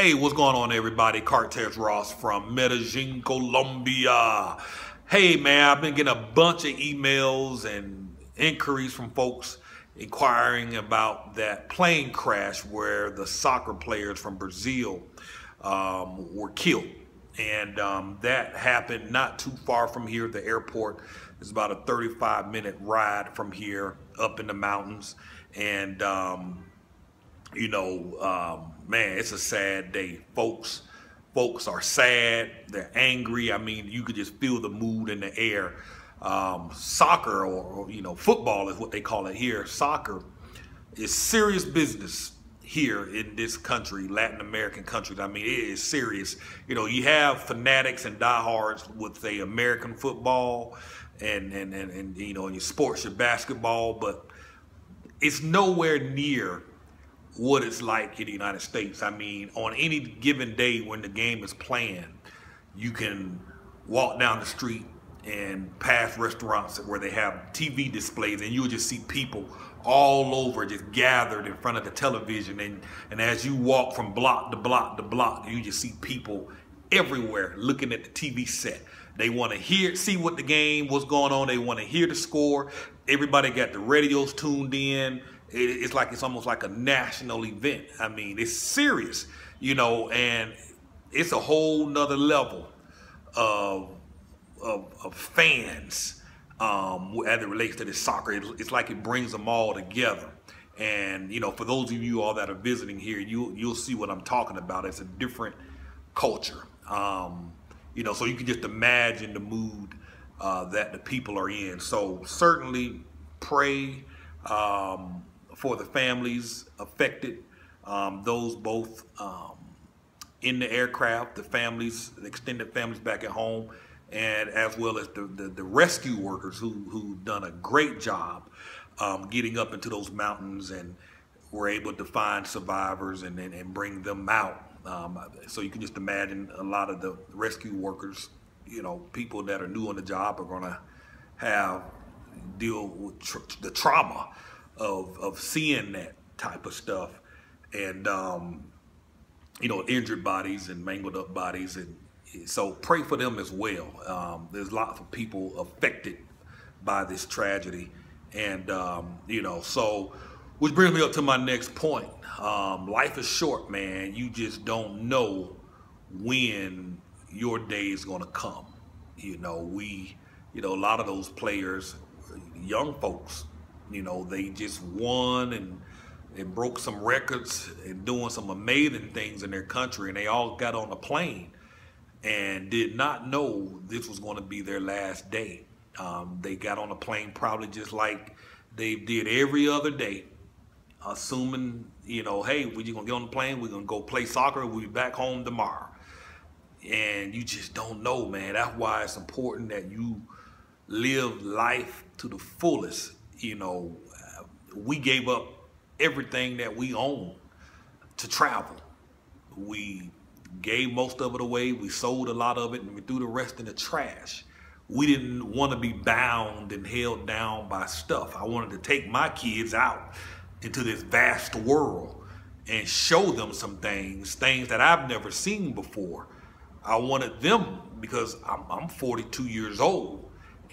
Hey, what's going on, everybody? Cartes Ross from Medellin, Colombia. Hey, man, I've been getting a bunch of emails and inquiries from folks inquiring about that plane crash where the soccer players from Brazil were killed. And that happened not too far from here. The airport is about a 35-minute ride from here up in the mountains. And man, it's a sad day. Folks are sad. They're angry. I mean, you could just feel the mood in the air. Soccer, or football is what they call it here. Soccer is serious business here in this country, Latin American countries. I mean, it is serious. You have fanatics and diehards with, say, American football and your sports, your basketball, but it's nowhere near what it's like in the United States. I mean, on any given day when the game is playing, you can walk down the street and past restaurants where they have TV displays, and you'll just see people all over just gathered in front of the television. And as you walk from block to block to block, you just see people everywhere looking at the TV set. They want to see what the game was going on. They want to hear the score. Everybody got the radios tuned in. It's almost like a national event. I mean, it's serious, and it's a whole nother level of fans as it relates to this soccer. It's like it brings them all together. And for those of you all that are visiting here, you'll see what I'm talking about. It's a different culture. So you can just imagine the mood that the people are in. So certainly pray for the families affected, those both in the aircraft, the families, the extended families back at home, and as well as the rescue workers who've done a great job getting up into those mountains and were able to find survivors and bring them out. So you can just imagine a lot of the rescue workers, people that are new on the job are gonna deal with the trauma of seeing that type of stuff, and injured bodies and mangled up bodies, and so pray for them as well. There's lots of people affected by this tragedy, and so which brings me up to my next point. Life is short, man. You just don't know when your day is gonna come. A lot of those players, young folks, they just won and broke some records and doing some amazing things in their country, and they all got on a plane and did not know this was going to be their last day. They got on a plane probably just like they did every other day, assuming, hey, we're just going to get on the plane, we're going to go play soccer, we'll be back home tomorrow. And you just don't know, man. That's why it's important that you live life to the fullest. We gave up everything that we own to travel. We gave most of it away. We sold a lot of it, and we threw the rest in the trash. We didn't want to be bound and held down by stuff. I wanted to take my kids out into this vast world and show them some things that I've never seen before. I wanted them, because I'm 42 years old.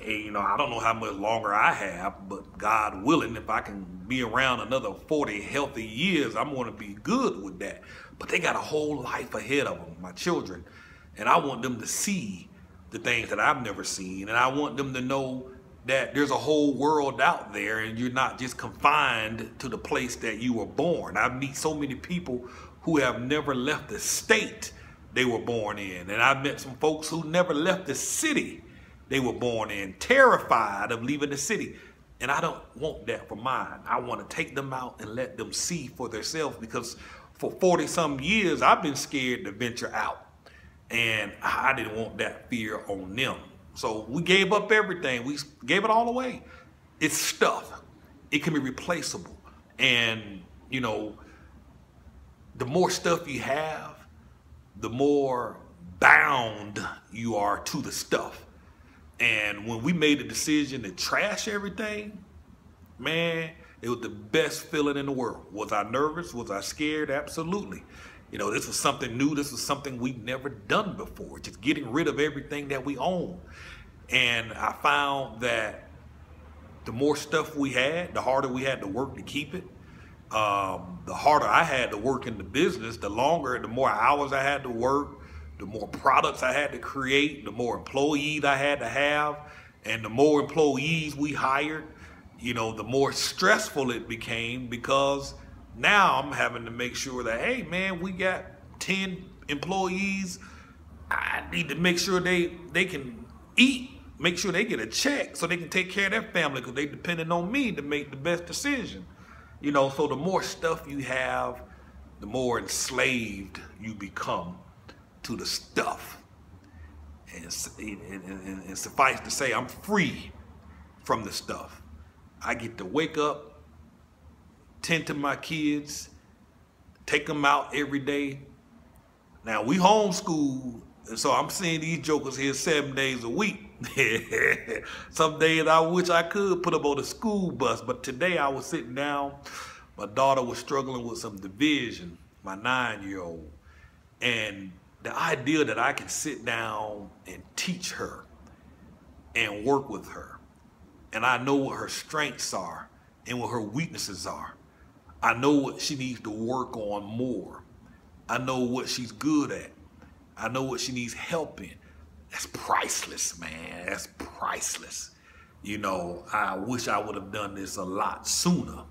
And, I don't know how much longer I have, but God willing, if I can be around another 40 healthy years, I'm going to be good with that. But they got a whole life ahead of them, my children. And I want them to see the things that I've never seen. And I want them to know that there's a whole world out there, and you're not just confined to the place that you were born. I meet so many people who have never left the state they were born in. And I've met some folks who never left the city they were born in, terrified of leaving the city. And I don't want that for mine. I want to take them out and let them see for themselves, because for 40-some years, I've been scared to venture out. And I didn't want that fear on them. So we gave up everything. We gave it all away. It's stuff. It can be replaceable. And, the more stuff you have, the more bound you are to the stuff. And when we made the decision to trash everything, man, it was the best feeling in the world. Was I nervous? Was I scared? Absolutely. You know, this was something new. This was something we've never done before, just getting rid of everything that we own. And I found that the more stuff we had, the harder we had to work to keep it. The harder I had to work in the business, the longer, the more hours I had to work, the more products I had to create, the more employees I had to have, and the more employees we hired, you know, the more stressful it became, because now I'm having to make sure that, hey man, we got 10 employees. I need to make sure they can eat, make sure they get a check so they can take care of their family, because they depending on me to make the best decision. You know, so the more stuff you have, the more enslaved you become to the stuff. And suffice to say, I'm free from the stuff. I get to wake up, tend to my kids, take them out every day. Now, we homeschool, and so I'm seeing these jokers here 7 days a week. Some days I wish I could put them on a school bus, but today I was sitting down. My daughter was struggling with some division, my 9-year-old. And the idea that I can sit down and teach her and work with her, and I know what her strengths are and what her weaknesses are. I know what she needs to work on more. I know what she's good at. I know what she needs help in. That's priceless, man. That's priceless. You know, I wish I would have done this a lot sooner.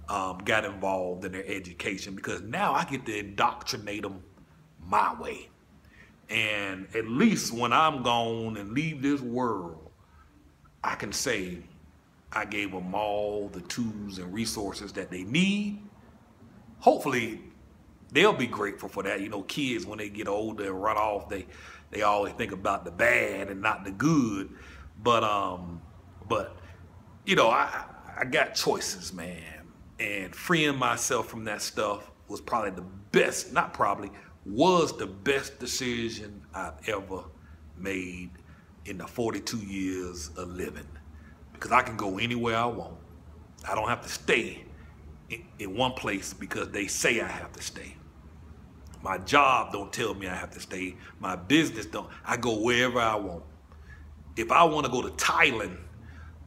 Got involved in their education, because now I get to indoctrinate them my way. And at least when I'm gone and leave this world, I can say I gave them all the tools and resources that they need. Hopefully, they'll be grateful for that. You know, kids, when they get older and run off, they always think about the bad and not the good. But you know, I got choices, man. And freeing myself from that stuff was probably the best, not probably, was the best decision I've ever made in the 42 years of living. Because I can go anywhere I want. I don't have to stay in one place because they say I have to stay. My job don't tell me I have to stay. My business don't. I go wherever I want. If I want to go to Thailand,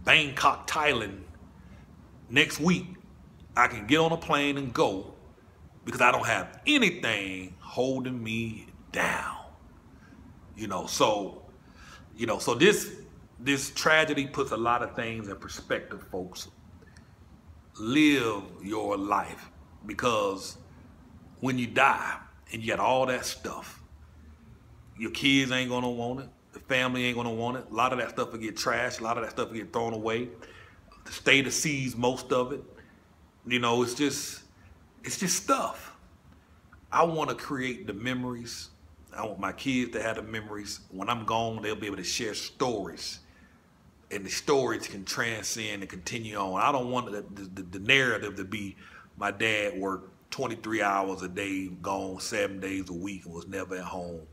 Bangkok, Thailand, next week, I can get on a plane and go, because I don't have anything holding me down. You know, so this tragedy puts a lot of things in perspective, folks. Live your life, because when you die and you got all that stuff, your kids ain't gonna want it, the family ain't gonna want it. A lot of that stuff will get trashed, a lot of that stuff will get thrown away. The state sees most of it. You know, it's just stuff. I want to create the memories. I want my kids to have the memories. When I'm gone, they'll be able to share stories, and the stories can transcend and continue on. I don't want the narrative to be my dad worked 23 hours a day, gone 7 days a week, and was never at home.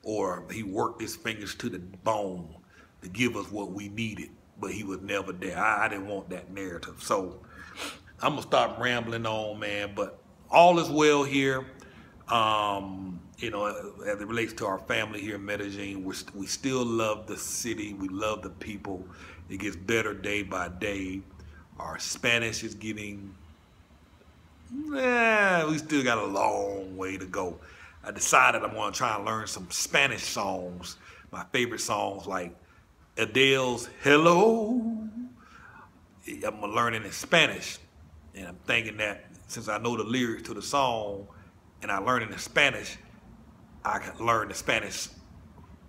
Or he worked his fingers to the bone to give us what we needed, but he was never there. I didn't want that narrative. So I'm gonna stop rambling on, man, but all is well here. You know, as it relates to our family here in Medellin, we still love the city. We love the people. It gets better day by day. Our Spanish is getting, we still got a long way to go. I decided I'm gonna try and learn some Spanish songs. My favorite songs, like Adele's Hello. I'm gonna learn it in Spanish. And I'm thinking that since I know the lyrics to the song and I learn it in Spanish, I can learn the Spanish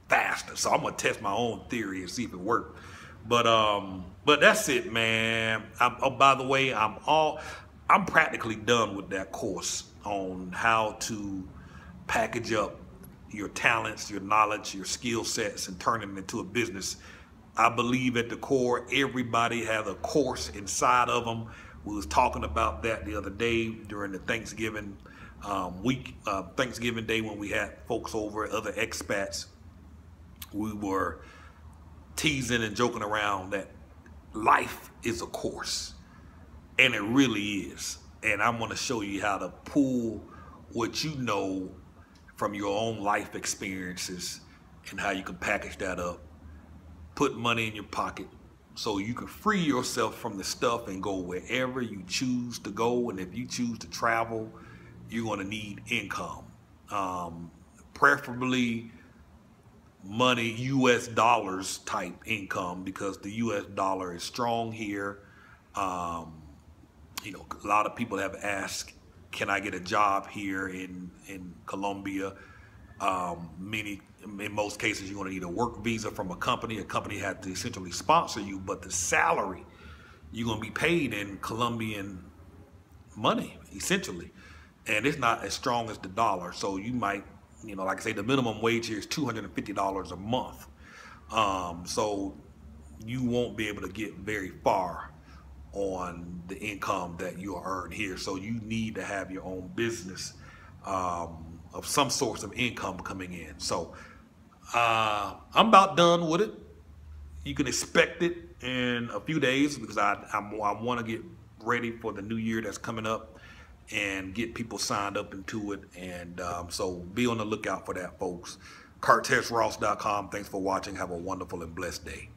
faster. So I'm gonna test my own theory and see if it works. But that's it, man. Oh, by the way, I'm practically done with that course on how to package up your talents, your knowledge, your skill sets, and turn them into a business. I believe at the core, everybody has a course inside of them. We was talking about that the other day during the Thanksgiving week, Thanksgiving Day, when we had folks over, other expats. We were teasing and joking around that life is a course, and it really is. And I'm going to show you how to pull what you know from your own life experiences and how you can package that up, put money in your pocket so you can free yourself from the stuff and go wherever you choose to go. And if you choose to travel, you're going to need income, preferably money, US dollars type income, because the US dollar is strong here. You know, a lot of people have asked, can I get a job here in Colombia? In most cases, you're going to need a work visa from a company. A company has to essentially sponsor you, but the salary, you're going to be paid in Colombian money, essentially. And it's not as strong as the dollar. So you might, you know, like I say, the minimum wage here is $250 a month. So you won't be able to get very far on the income that you earn here. So you need to have your own business of some source of income coming in. So I'm about done with it. You can expect it in a few days, because I want to get ready for the new year that's coming up and get people signed up into it. And so be on the lookout for that, folks. CartesRoss.com. Thanks for watching. Have a wonderful and blessed day.